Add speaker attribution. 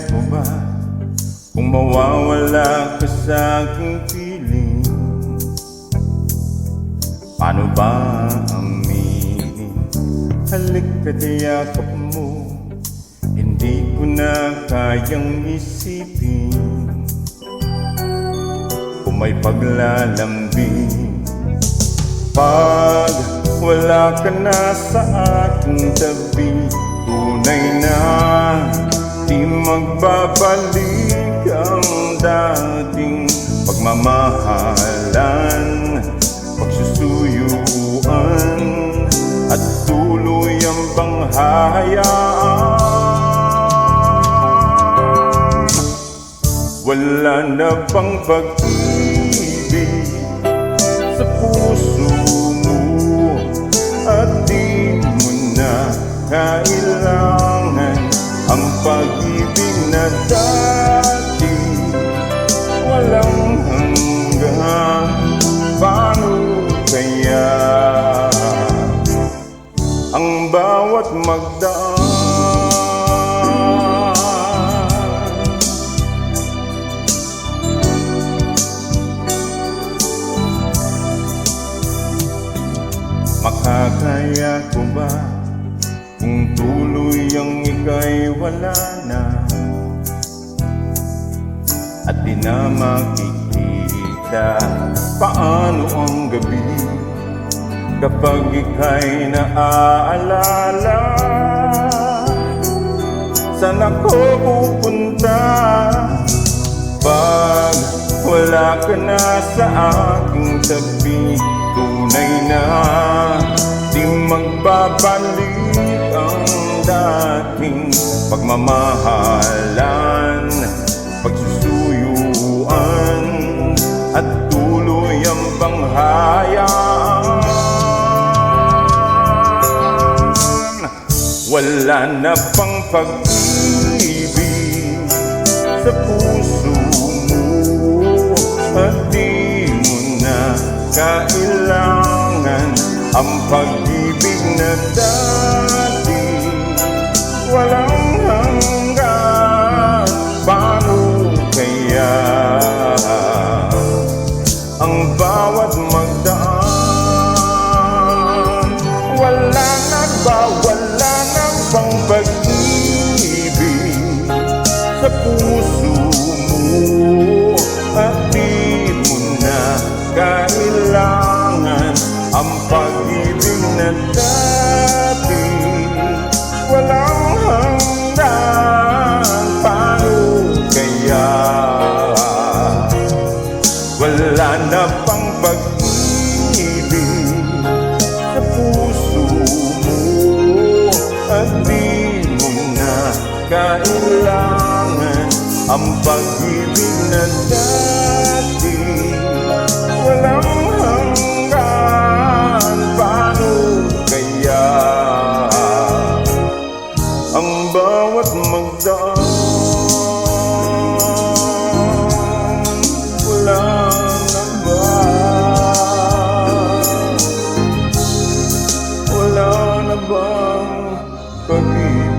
Speaker 1: ko ba kung mawawala ka sa aking piling? Paano ba aminin? Halik ka't yakap mo, hindi ko na kayang isipin. Kung may paglalambing, pag wala ka na sa aking tabi, tunay na di magbabalik ang dating pagmamahalan, pagsusuyuan at tuluyang bang hahayaan. Wala na bang pag-ibig sa puso mo at di mo na kailangan ang pag-ibig na dati walang hanggan. Paano kaya ang bawat magdaan? Makakaya ko ba kung tuloy ang ika'y wala na at di na makikita? Paano ang gabi kapag ika'y naaalala? Saan ako pupunta pag wala ka na sa aking tabi? Tunay na di magbabalik ang dating pagmamahalan, pagsusuyuan at tuloy ang bang hayaan. Wala na pang pag-ibig sa puso mo at di mo na kailangan ang pag-ibig na dati walang hanggan. Paano kaya ang bawat magdaan? Wala na bang pag-ibig sa puso mo at di mo na kailangan ang pag-ibig na dati walang hanggan? Paano kaya wala na pang pag-ibig sa puso mo at di mo na kailangan ang pag-ibig na dati walang hanggan? Paano kaya ang bawat magdaan? Wala na ba? Wala na bang pag-ibig